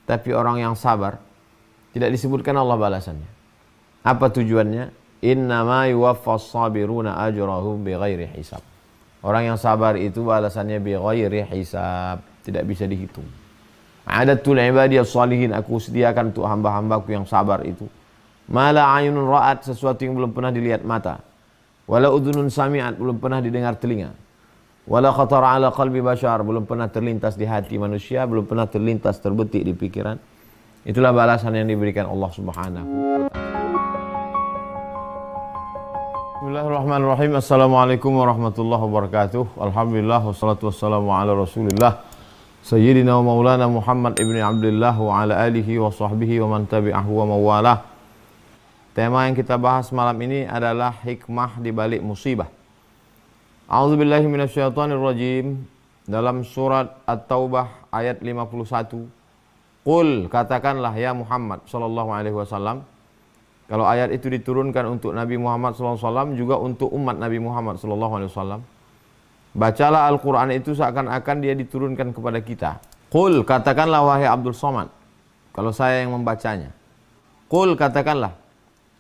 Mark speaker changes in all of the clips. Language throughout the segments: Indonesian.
Speaker 1: tapi orang yang sabar, tidak disebutkan Allah balasannya. Apa tujuannya? Innama yuwaffas sabiruna ajrahum bighairi hisab. Orang yang sabar itu balasannya bighairi hisab, tidak bisa dihitung. A'adatul ibadiyas salihin, aku sediakan untuk hamba-hambaku yang sabar itu. Mala ayunun ra'at, sesuatu yang belum pernah dilihat mata. Wala udhunun sami'at, belum pernah didengar telinga. Wala khatara ala qalbi bashar, belum pernah terlintas di hati manusia, belum pernah terlintas terbetik di pikiran. Itulah balasan yang diberikan Allah Subhanahu wa ta'ala. Bismillahirrahmanirrahim. Assalamualaikum warahmatullahi wabarakatuh. Alhamdulillah wassalatu wassalamu ala Rasulillah Sayyidina wa maulana Muhammad ibni Abdullah wa ala alihi wa sahbihi wa man tabi'ahu wa mawalah. Tema yang kita bahas malam ini adalah hikmah di balik musibah. A'udzubillahi minasyaitonirrajim. Dalam surat At-Taubah ayat 51. Qul, katakanlah ya Muhammad sallallahu alaihi wasallam. Kalau ayat itu diturunkan untuk Nabi Muhammad sallallahu alaihi wasallam, juga untuk umat Nabi Muhammad sallallahu alaihi wasallam. Bacalah Al-Qur'an itu seakan-akan dia diturunkan kepada kita. Qul, katakanlah wahai Abdul Somad. Kalau saya yang membacanya. Qul, katakanlah,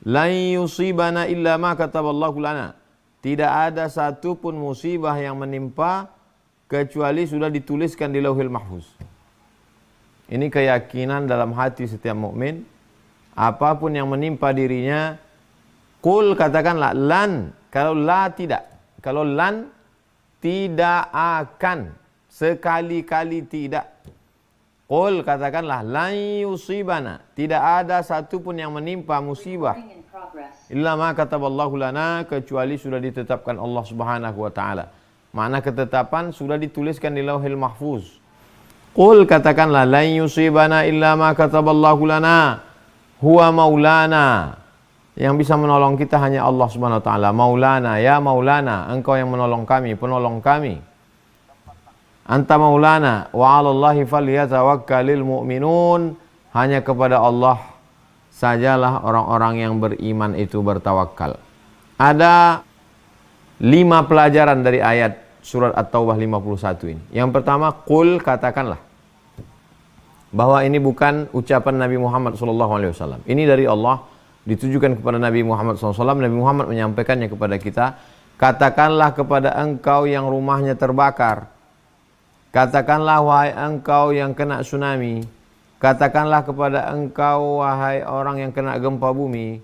Speaker 1: lan yusibana illa ma kataballahu lana. Tidak ada satupun musibah yang menimpa kecuali sudah dituliskan di Lauhil Mahfuz. Ini keyakinan dalam hati setiap mukmin. Apapun yang menimpa dirinya, qul, katakanlah, lan. Kalau la tidak, kalau lan tidak akan, sekali-kali tidak. Qul, katakanlah, lan yusibana, tidak ada satupun yang menimpa musibah illa ma kataballahu lana, kecuali sudah ditetapkan Allah Subhanahu wa ta'ala. Makna ketetapan sudah dituliskan di Lauhil Mahfuz. Qul, katakanlah, lan yusibana illa ma kataballahu lana huwa maulana. Yang bisa menolong kita hanya Allah Subhanahu wa ta'ala. Maulana, ya maulana, engkau yang menolong kami, penolong kami. Anta maulana wa 'alallahi falyatawakkalul mu'minun. Hanya kepada Allah sajalah orang-orang yang beriman itu bertawakal. Ada 5 pelajaran dari ayat surat At-Taubah 51 ini. Yang pertama, qul, katakanlah. Bahwa ini bukan ucapan Nabi Muhammad SAW. Ini dari Allah, ditujukan kepada Nabi Muhammad SAW. Nabi Muhammad menyampaikannya kepada kita. Katakanlah kepada engkau yang rumahnya terbakar. Katakanlah wahai engkau yang kena tsunami. Katakanlah kepada engkau wahai orang yang kena gempa bumi.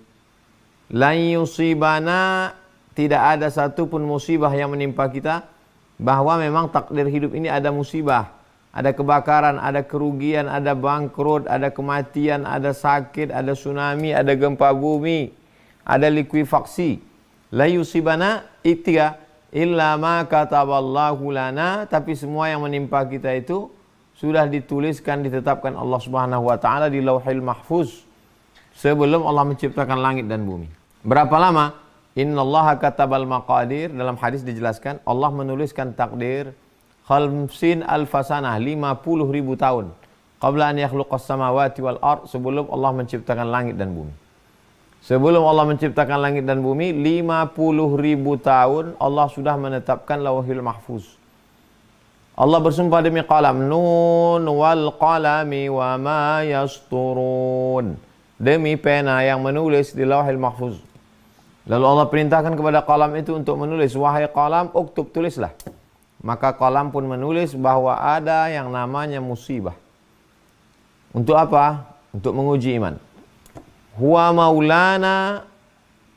Speaker 1: Lan yusibana, tidak ada satupun musibah yang menimpa kita. Bahwa memang takdir hidup ini ada musibah. Ada kebakaran, ada kerugian, ada bangkrut, ada kematian, ada sakit, ada tsunami, ada gempa bumi, ada likuifaksi. La yusibana itiga illa ma kataballahu lana, tapi semua yang menimpa kita itu sudah dituliskan, ditetapkan Allah Subhanahu wa ta'ala di Lauhil Mahfuz sebelum Allah menciptakan langit dan bumi. Berapa lama? Innallaha katabal maqadir. Dalam hadis dijelaskan Allah menuliskan takdir khamsin alfasanah, 50.000 tahun. Qabla an yakhluqas samawati wal ard, sebelum Allah menciptakan langit dan bumi. Sebelum Allah menciptakan langit dan bumi, 50.000 tahun Allah sudah menetapkan Lauhil Mahfuz. Allah bersumpah demi qalam, nun wal qalami wa ma yasturun. Demi pena yang menulis di Lauhil Mahfuz. Lalu Allah perintahkan kepada qalam itu untuk menulis, wahai qalam, uktub, tulislah. Maka qalam pun menulis bahwa ada yang namanya musibah. Untuk apa? Untuk menguji iman. Huwa maulana,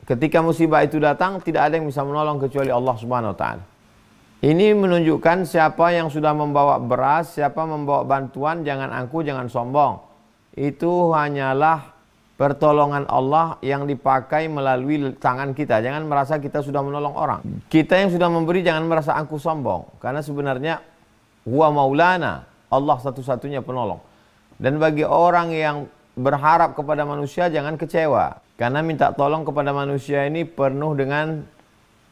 Speaker 1: ketika musibah itu datang, tidak ada yang bisa menolong kecuali Allah Subhanahu wa ta'ala. Ini menunjukkan siapa yang sudah membawa beras, siapa membawa bantuan, jangan angkuh, jangan sombong. Itu hanyalah pertolongan Allah yang dipakai melalui tangan kita. Jangan merasa kita sudah menolong orang. Kita yang sudah memberi jangan merasa angkuh sombong. Karena sebenarnya huwa maulana, Allah satu-satunya penolong. Dan bagi orang yang berharap kepada manusia jangan kecewa. Karena minta tolong kepada manusia ini penuh dengan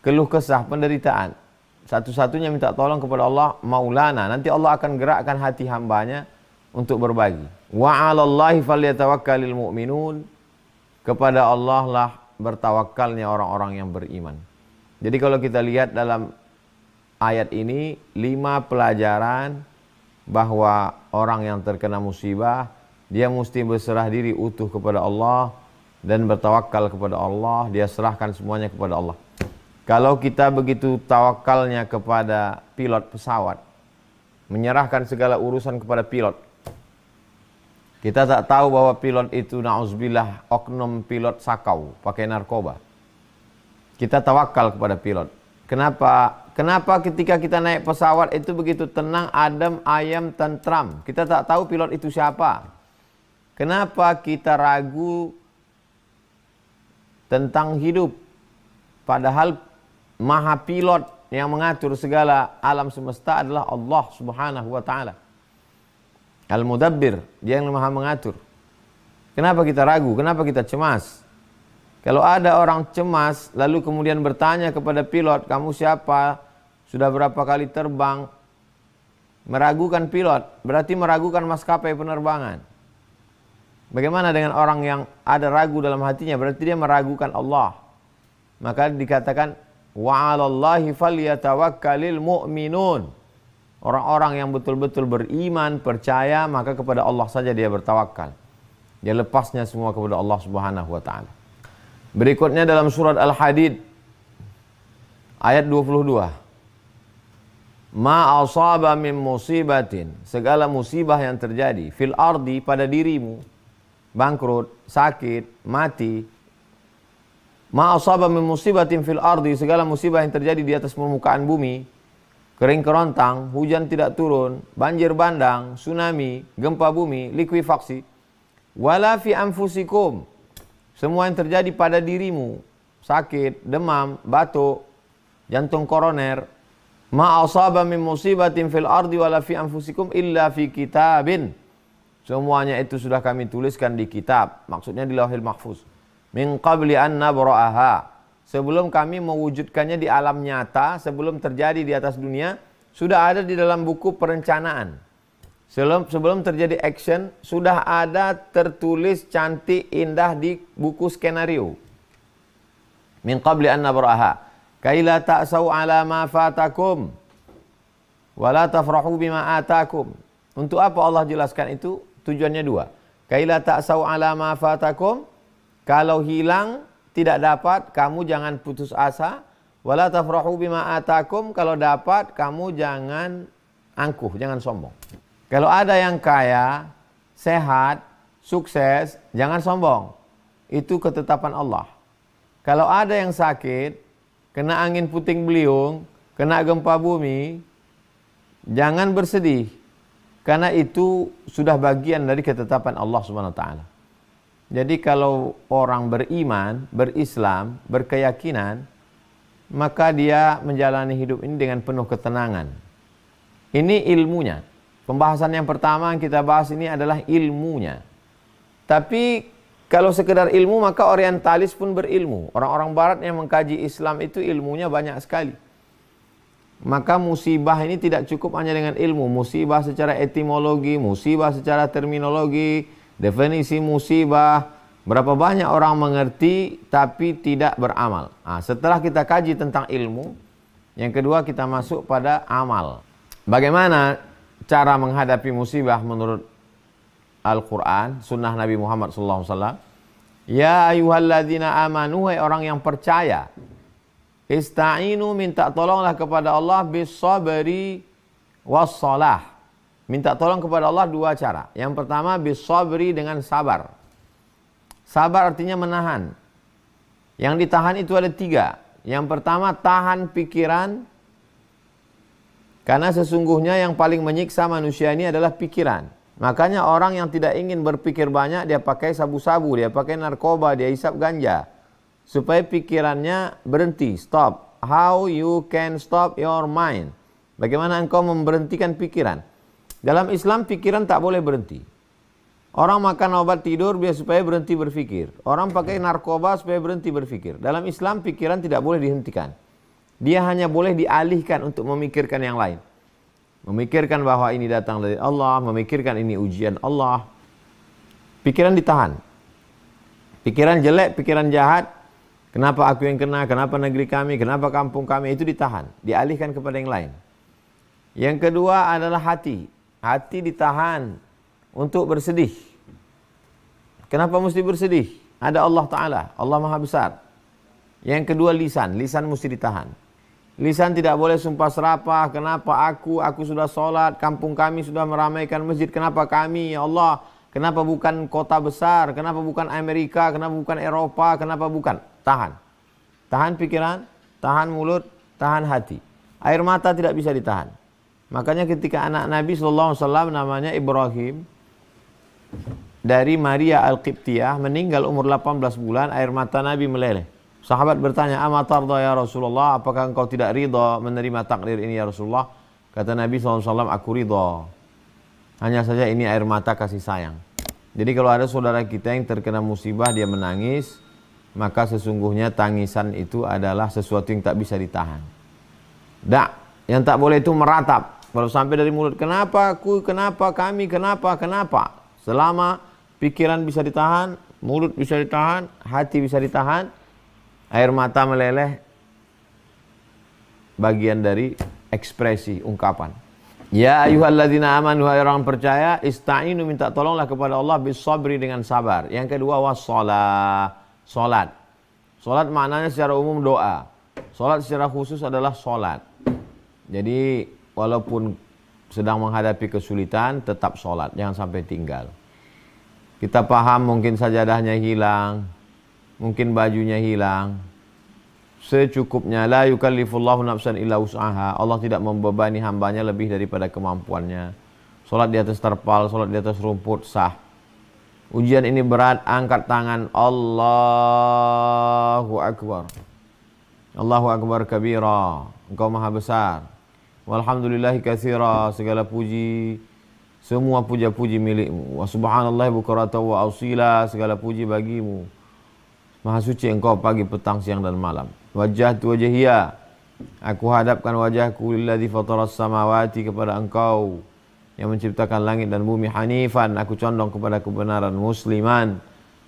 Speaker 1: keluh kesah, penderitaan. Satu-satunya minta tolong kepada Allah maulana. Nanti Allah akan gerakkan hati hambanya untuk berbagi. Wa 'alallahi falyatawakkalul mu'minun. Kepada Allah lah bertawakalnya orang-orang yang beriman. Jadi kalau kita lihat dalam ayat ini 5 pelajaran bahwa orang yang terkena musibah Dia mesti berserah diri utuh kepada Allah dan bertawakal kepada Allah. Dia serahkan semuanya kepada Allah. Kalau kita begitu tawakalnya kepada pilot pesawat, menyerahkan segala urusan kepada pilot, kita tak tahu bahwa pilot itu na'udzubillah oknum pilot sakau, pakai narkoba. Kita tawakal kepada pilot. Kenapa ketika kita naik pesawat itu begitu tenang, adem, ayam, tentram? Kita tak tahu pilot itu siapa. Kenapa kita ragu tentang hidup? Padahal maha pilot yang mengatur segala alam semesta adalah Allah Subhanahu wa ta'ala. Al-Mudabbir, dia yang maha mengatur. Kenapa kita ragu? Kenapa kita cemas? Kalau ada orang cemas lalu kemudian bertanya kepada pilot, kamu siapa? Sudah berapa kali terbang? Meragukan pilot, berarti meragukan maskapai penerbangan. Bagaimana dengan orang yang ada ragu dalam hatinya? Berarti dia meragukan Allah. Maka dikatakan wa 'alallahi falyatawakkalul mu'minun. Orang-orang yang betul-betul beriman, percaya, maka kepada Allah saja dia bertawakal. Dia lepasnya semua kepada Allah Subhanahu wa taala. Berikutnya dalam surat Al-Hadid ayat 22. Ma asaba min musibatin, segala musibah yang terjadi fil ardi pada dirimu, bangkrut, sakit, mati. Ma asaba min musibatin fil ardi, segala musibah yang terjadi di atas permukaan bumi, kering kerontang, hujan tidak turun, banjir bandang, tsunami, gempa bumi, likuifaksi, wala fi anfusikum, semua yang terjadi pada dirimu, sakit, demam, batuk, jantung koroner. Ma asaba min musibatin fil ardi wala fi anfusikum illa fi kitabin, semuanya itu sudah kami tuliskan di kitab, maksudnya di Lauhil Mahfuz. Min qabli an nabra'aha, sebelum kami mewujudkannya di alam nyata, sebelum terjadi di atas dunia, sudah ada di dalam buku perencanaan. Sebelum terjadi action, sudah ada tertulis cantik indah di buku skenario. Min qabli an nabra'aha, kaila ta'sau ala ma fatakum, wala tafrahu bima atakum. Untuk apa Allah jelaskan itu? Tujuannya dua. Kaila ta'sau ala ma fatakum, kalau hilang, tidak dapat, kamu jangan putus asa. Wala tafrahu bima atakum, kalau dapat, kamu jangan angkuh, jangan sombong. Kalau ada yang kaya, sehat, sukses, jangan sombong. Itu ketetapan Allah. Kalau ada yang sakit, kena angin puting beliung, kena gempa bumi, jangan bersedih. Karena itu sudah bagian dari ketetapan Allah Subhanahu wa taala. Jadi kalau orang beriman, berislam, berkeyakinan, maka dia menjalani hidup ini dengan penuh ketenangan. Ini ilmunya. Pembahasan yang pertama yang kita bahas ini adalah ilmunya. Tapi kalau sekedar ilmu, maka orientalis pun berilmu. Orang-orang barat yang mengkaji Islam itu ilmunya banyak sekali. Maka musibah ini tidak cukup hanya dengan ilmu. Musibah secara etimologi, musibah secara terminologi, definisi musibah. Berapa banyak orang mengerti tapi tidak beramal. Nah, setelah kita kaji tentang ilmu, yang kedua kita masuk pada amal. Bagaimana cara menghadapi musibah menurut Al-Quran, sunnah Nabi Muhammad SAW? Ya ayyuhalladzina amanu, hai orang yang percaya, ista'inu, minta tolonglah kepada Allah, bis-sabri was-salah. Minta tolong kepada Allah dua cara. Yang pertama bis-sabri, dengan sabar. Sabar artinya menahan. Yang ditahan itu ada tiga. Yang pertama tahan pikiran, karena sesungguhnya yang paling menyiksa manusia ini adalah pikiran. Makanya orang yang tidak ingin berpikir banyak, dia pakai sabu-sabu, dia pakai narkoba, dia hisap ganja. Supaya pikirannya berhenti, stop. How you can stop your mind? Bagaimana engkau memberhentikan pikiran? Dalam Islam pikiran tak boleh berhenti. Orang makan obat tidur biar supaya berhenti berpikir. Orang pakai narkoba supaya berhenti berpikir. Dalam Islam pikiran tidak boleh dihentikan. Dia hanya boleh dialihkan untuk memikirkan yang lain. Memikirkan bahwa ini datang dari Allah, memikirkan ini ujian Allah. Pikiran ditahan. Pikiran jelek, pikiran jahat, kenapa aku yang kena, kenapa negeri kami, kenapa kampung kami, itu ditahan. Dialihkan kepada yang lain. Yang kedua adalah hati. Hati ditahan untuk bersedih. Kenapa mesti bersedih? Ada Allah Ta'ala, Allah Maha Besar. Yang kedua lisan mesti ditahan. Lisan tidak boleh sumpah serapah. Kenapa aku sudah sholat, kampung kami sudah meramaikan masjid, kenapa kami ya Allah? Kenapa bukan kota besar? Kenapa bukan Amerika? Kenapa bukan Eropa? Kenapa bukan? Tahan. Tahan pikiran, tahan mulut, tahan hati. Air mata tidak bisa ditahan. Makanya ketika anak Nabi SAW namanya Ibrahim dari Maria Al-Qibtiyah meninggal umur 18 bulan, air mata Nabi meleleh. Sahabat bertanya, "Ama tarda ya Rasulullah, apakah engkau tidak ridha menerima takdir ini ya Rasulullah?" Kata Nabi SAW, "Aku ridha. Hanya saja ini air mata kasih sayang." Jadi kalau ada saudara kita yang terkena musibah, dia menangis, maka sesungguhnya tangisan itu adalah sesuatu yang tak bisa ditahan. Yang tak boleh itu meratap. Kalau sampai dari mulut, kenapa aku, kenapa kami, kenapa. Selama pikiran bisa ditahan, mulut bisa ditahan, hati bisa ditahan, air mata meleleh, bagian dari ekspresi, ungkapan. Ya ayyuhalladzina amanu, hai orang percaya, ista'inu, minta tolonglah kepada Allah bisabri, dengan sabar. Yang kedua wassalah, salat. Salat maknanya secara umum doa. Salat secara khusus adalah salat. Jadi walaupun sedang menghadapi kesulitan, tetap salat, jangan sampai tinggal. Kita paham mungkin sajadahnya hilang, mungkin bajunya hilang. Secukupnya, la yukallifullahu nafsan illa wus'aha. Allah tidak membebani hambanya lebih daripada kemampuannya. Salat di atas terpal, salat di atas rumput sah. Ujian ini berat, angkat tangan. Allahu Akbar. Allahu Akbar kabira. Engkau maha besar. Walhamdulillahi katsira. Segala puji, semua puja-puji milikmu. Wa subhanallahi bukratan wa asila. Segala puji bagimu. Maha suci engkau pagi, petang, siang dan malam. Wajjahtu wajhiya, aku hadapkan wajahku lilladzi fataras samawati, kepada engkau yang menciptakan langit dan bumi. Hanifan, aku condong kepada kebenaran. Musliman,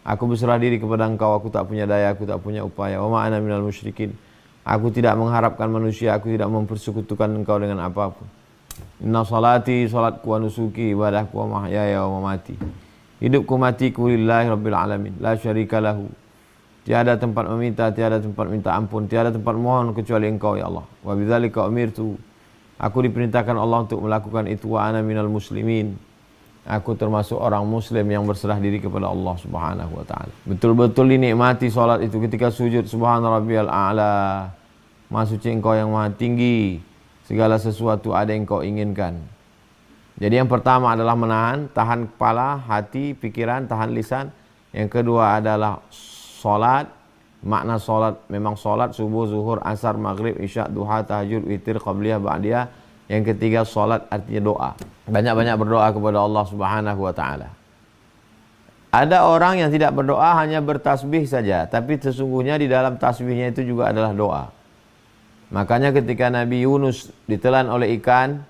Speaker 1: aku berserah diri kepada engkau, aku tak punya daya, aku tak punya upaya. Wa ma ana minal musyrikin, aku tidak mengharapkan manusia, aku tidak mempersekutukan engkau dengan apapun. Inna salati, salatku, wa nusuki, ibadahku, wa mahyaya wa mamati, hidupku matiku lillahi rabbil alamin, la syarika lahu, tiada tempat meminta, tiada tempat minta ampun, tiada tempat mohon kecuali engkau ya Allah. Wa bidzalika umirtu, aku diperintahkan Allah untuk melakukan itu. Wa ana minal muslimin, aku termasuk orang muslim yang berserah diri kepada Allah Subhanahu wa taala. Betul-betul dinikmati salat itu ketika sujud. Subhana rabbiyal a'la, maha suci engkau yang maha tinggi, segala sesuatu ada yang kau inginkan. Jadi yang pertama adalah menahan, tahan kepala, hati, pikiran, tahan lisan. Yang kedua adalah salat. Makna salat memang salat subuh, zuhur, asar, maghrib, isya, duha, tahajud, witir, qabliyah, ba'diyah. Yang ketiga salat artinya doa. Banyak-banyak berdoa kepada Allah Subhanahu wa taala. Ada orang yang tidak berdoa, hanya bertasbih saja, tapi sesungguhnya di dalam tasbihnya itu juga adalah doa. Makanya ketika Nabi Yunus ditelan oleh ikan,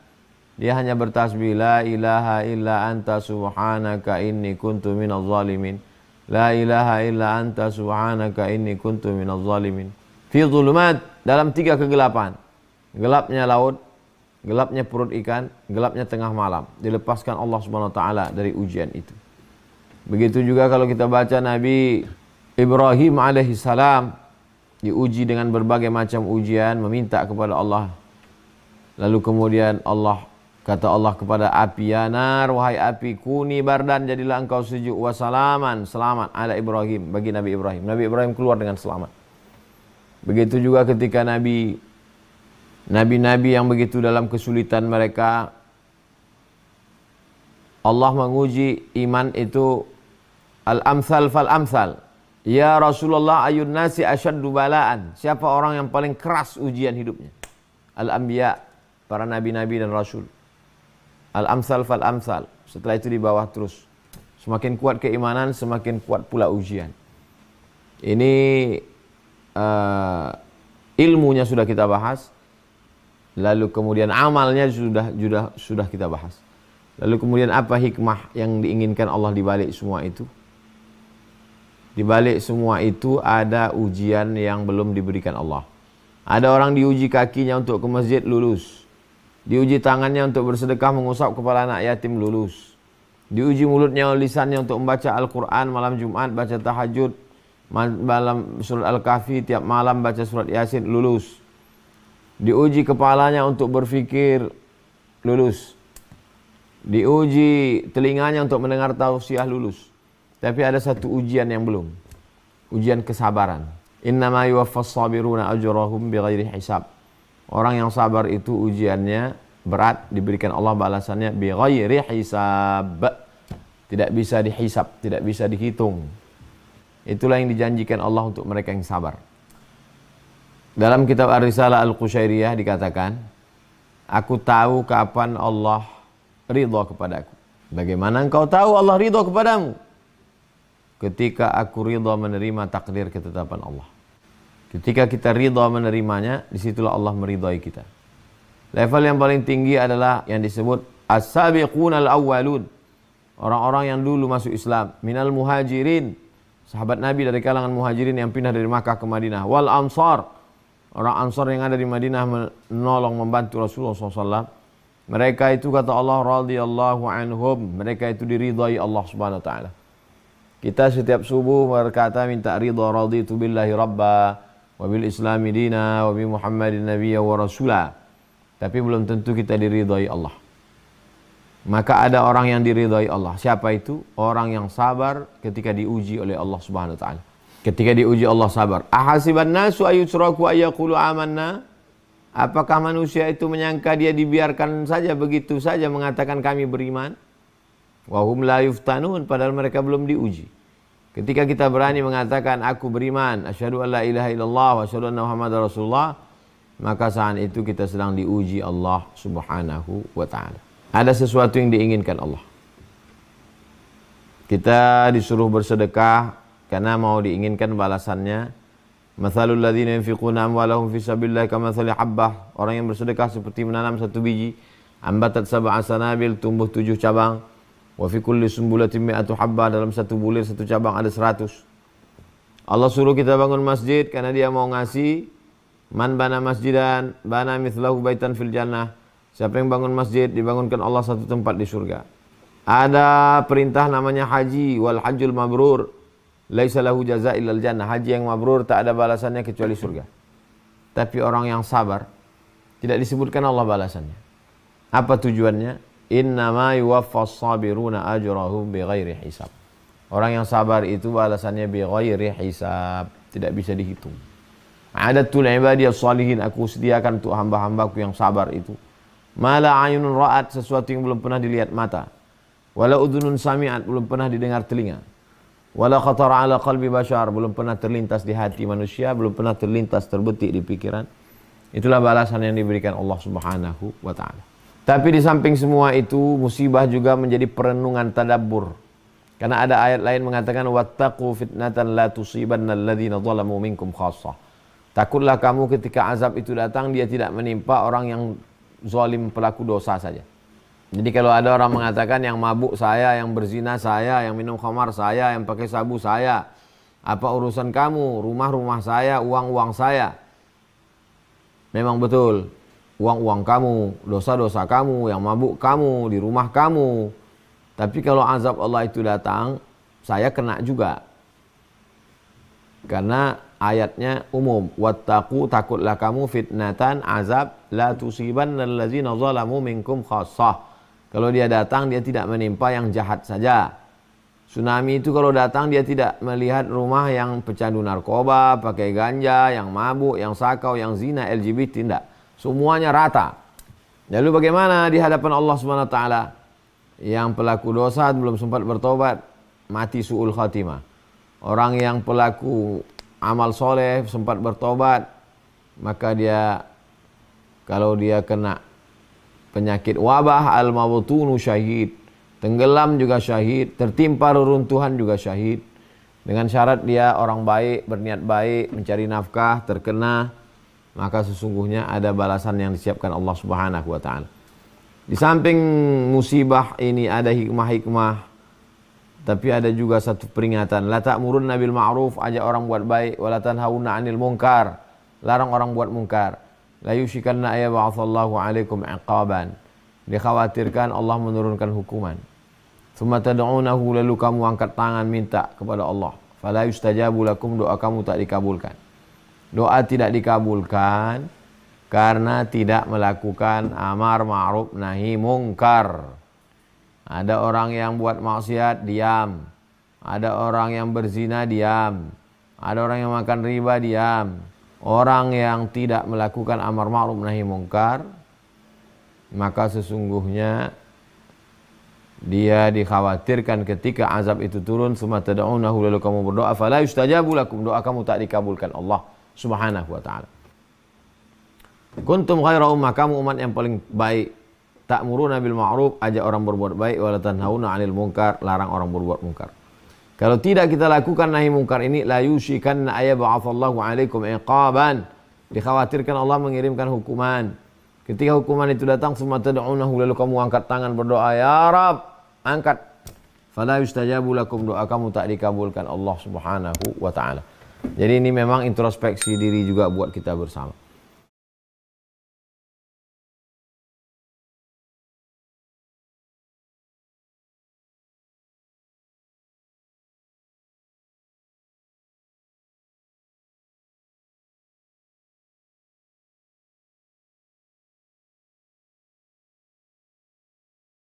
Speaker 1: dia hanya bertasbih, la ilaha illa anta subhanaka inni kuntu minadh zalimin. La ilaha illa anta subhanaka inni kuntu minadh zalimin. Fi dhulumat, dalam 3 kegelapan. Gelapnya laut, gelapnya perut ikan, gelapnya tengah malam. Dilepaskan Allah Subhanahu wa taala dari ujian itu. Begitu juga kalau kita baca Nabi Ibrahim alaihissalam diuji dengan berbagai macam ujian, meminta kepada Allah. Lalu kemudian kata Allah kepada api, ya nar, wahai api, kuni bardan, jadilah engkau sejuk, wasalaman, selamat, ala Ibrahim, bagi Nabi Ibrahim. Nabi Ibrahim keluar dengan selamat. Begitu juga ketika nabi-nabi yang begitu dalam kesulitan mereka, Allah menguji iman itu al-amsal fal-amsal. Ya Rasulullah, ayun nasi asyaddu balaan, siapa orang yang paling keras ujian hidupnya? Al-anbiya, para nabi-nabi dan rasul. Al-amsal fal-amsal. Setelah itu di bawah terus. Semakin kuat keimanan, semakin kuat pula ujian. Ini ilmunya sudah kita bahas. Lalu kemudian amalnya sudah kita bahas. Lalu kemudian apa hikmah yang diinginkan Allah di balik semua itu? Di balik semua itu ada ujian yang belum diberikan Allah. Ada orang diuji kakinya untuk ke masjid, lulus. Diuji tangannya untuk bersedekah mengusap kepala anak yatim, lulus. Diuji mulutnya, lisannya untuk membaca Al-Quran malam Jumat, baca tahajud, malam surat Al-Kahfi, tiap malam baca surat Yasin, lulus. Diuji kepalanya untuk berfikir, lulus. Diuji telinganya untuk mendengar tausiah, lulus. Tapi ada satu ujian yang belum. Ujian kesabaran. Innama yuwaffas sabiruna ajrahum bighairi hisab. Orang yang sabar itu ujiannya berat, diberikan Allah balasannya bighairi hisab. Tidak bisa dihisab, tidak bisa dihitung. Itulah yang dijanjikan Allah untuk mereka yang sabar. Dalam kitab Ar-Risalah Al-Qushairiyah dikatakan, aku tahu kapan Allah ridha kepadaku. Bagaimana engkau tahu Allah ridha kepadamu? Ketika aku ridha menerima takdir ketetapan Allah. Ketika kita ridha menerimanya, disitulah Allah meridhai kita. Level yang paling tinggi adalah yang disebut as-sabiqunal awwalun. Orang-orang yang dulu masuk Islam. Minal muhajirin. Sahabat Nabi dari kalangan muhajirin yang pindah dari Makkah ke Madinah. Wal ansar. Orang ansar yang ada di Madinah menolong, membantu Rasulullah SAW. Mereka itu kata Allah radhiyallahu anhum. Mereka itu diridhai Allah subhanahu wa ta'ala. Kita setiap subuh berkata minta ridha, raditu billahi rabba wa bil islami dina wa bi muhammadin nabiyya wa rasula. Tapi belum tentu kita diridhai Allah. Maka ada orang yang diridhai Allah. Siapa itu? Orang yang sabar ketika diuji oleh Allah subhanahu wa ta'ala. Ketika diuji Allah sabar. Ahasiban nasu ayusraku ayyaqulu amanna. Apakah manusia itu menyangka dia dibiarkan saja begitu saja mengatakan kami beriman? Wahum la yuftanun, padahal mereka belum diuji. Ketika kita berani mengatakan aku beriman, asyhadu an la ilaha illallah wa asyhadu anna muhammadar rasulullah, maka saat itu kita sedang diuji Allah subhanahu wa ta'ala. Ada sesuatu yang diinginkan Allah. Kita disuruh bersedekah karena mau diinginkan balasannya. Mathalul ladzina yunfiquna amwalahum fi sabilillah kamathali habbah. Orang yang bersedekah seperti menanam satu biji, ambatat sab'a sanabil, tumbuh 7 cabang. Wa fi kulli sumbulatin mi'atu habbah, dalam satu bulir satu cabang ada 100. Allah suruh kita bangun masjid karena dia mau ngasih. Man bana masjidan bana mithlahu baitan fil jannah. Siapa yang bangun masjid, dibangunkan Allah satu tempat di surga. Ada perintah namanya haji, wal hajjul mabrur laisa lahu jazaa illal jannah. Haji yang mabrur tak ada balasannya kecuali surga. Tapi orang yang sabar tidak disebutkan Allah balasannya. Apa tujuannya? Innama yuwaffas sabiruna ajrahum bighairi hisab. Orang yang sabar itu balasannya bighairi hisab, tidak bisa dihitung. Adatul ibadiyas salihin, aku sediakan untuk hamba-hambaku yang sabar itu. Mala ayunun ra'at, sesuatu yang belum pernah dilihat mata. Wala udhunun sami'at, belum pernah didengar telinga. Wala khatara ala qalbi bashar, belum pernah terlintas di hati manusia, belum pernah terlintas terbetik di pikiran. Itulah balasan yang diberikan Allah Subhanahu wa ta'ala. Tapi di samping semua itu, musibah juga menjadi perenungan tadabbur. Karena ada ayat lain mengatakan wattaqu fitnatan la tusibanna alladhina zalamu minkum khassah. Takutlah kamu ketika azab itu datang, dia tidak menimpa orang yang zalim, pelaku dosa saja. Jadi kalau ada orang mengatakan yang mabuk saya, yang berzina saya, yang minum khamar saya, yang pakai sabu saya, apa urusan kamu? Rumah-rumah saya, uang-uang saya. Memang betul. Uang-uang kamu, dosa-dosa kamu, yang mabuk kamu, di rumah kamu. Tapi kalau azab Allah itu datang, saya kena juga. Karena ayatnya umum. Wattaqu, takutlah kamu fitnatan, azab, la tusibanna allazina zalamu minkum khassah. Kalau dia datang, dia tidak menimpa yang jahat saja. Tsunami itu kalau datang, dia tidak melihat rumah yang pecandu narkoba, pakai ganja, yang mabuk, yang sakau, yang zina, LGBT, tidak. Semuanya rata. Lalu bagaimana di hadapan Allah SWT? Yang pelaku dosa belum sempat bertobat, mati su'ul khatimah. Orang yang pelaku amal soleh sempat bertobat, maka dia, kalau dia kena penyakit wabah, al-mawtunu syahid. Tenggelam juga syahid, tertimpa reruntuhan juga syahid. Dengan syarat dia orang baik, berniat baik, mencari nafkah, terkena, maka sesungguhnya ada balasan yang disiapkan Allah Subhanahu wa ta'ala. Di samping musibah ini ada hikmah-hikmah, tapi ada juga satu peringatan. La ta'murunna bil ma'ruf, ajak orang buat baik, wa la tanhauna 'anil munkar, larang orang buat munkar. La yushikanna ayab'atsallahu 'alaikum 'iqaban. Dikhawatirkan Allah menurunkan hukuman. Tsumma tad'unahu, lalu kamu angkat tangan minta kepada Allah. Fala yustajabu lakum, doa kamu tak dikabulkan. Doa tidak dikabulkan karena tidak melakukan amar ma'ruf nahi mungkar. Ada orang yang buat maksiat, diam. Ada orang yang berzina, diam. Ada orang yang makan riba, diam. Orang yang tidak melakukan amar ma'ruf nahi mungkar, maka sesungguhnya dia dikhawatirkan ketika azab itu turun, summa tad'unahu, lalu kamu berdoa, fala yustajabu lakum, doa kamu tak dikabulkan Allah Subhanahu wa ta'ala. Kuntum khaira ummah, kamu umat yang paling baik. Ta'muruna bil ma'ruf, ajak orang berbuat baik, wa la tanhauna 'anil munkar, larang orang berbuat munkar. Kalau tidak kita lakukan nahi munkar ini, la yushikanna ayyab'atsallahu 'alaikum iqaban, dikhawatirkan Allah mengirimkan hukuman. Ketika hukuman itu datang, summa tad'unahu, lalu kamu angkat tangan berdoa, ya Rab, angkat. Fala yustajabu lakum, doa kamu tak dikabulkan Allah Subhanahu wa ta'ala. Jadi ini memang introspeksi diri juga buat kita bersama.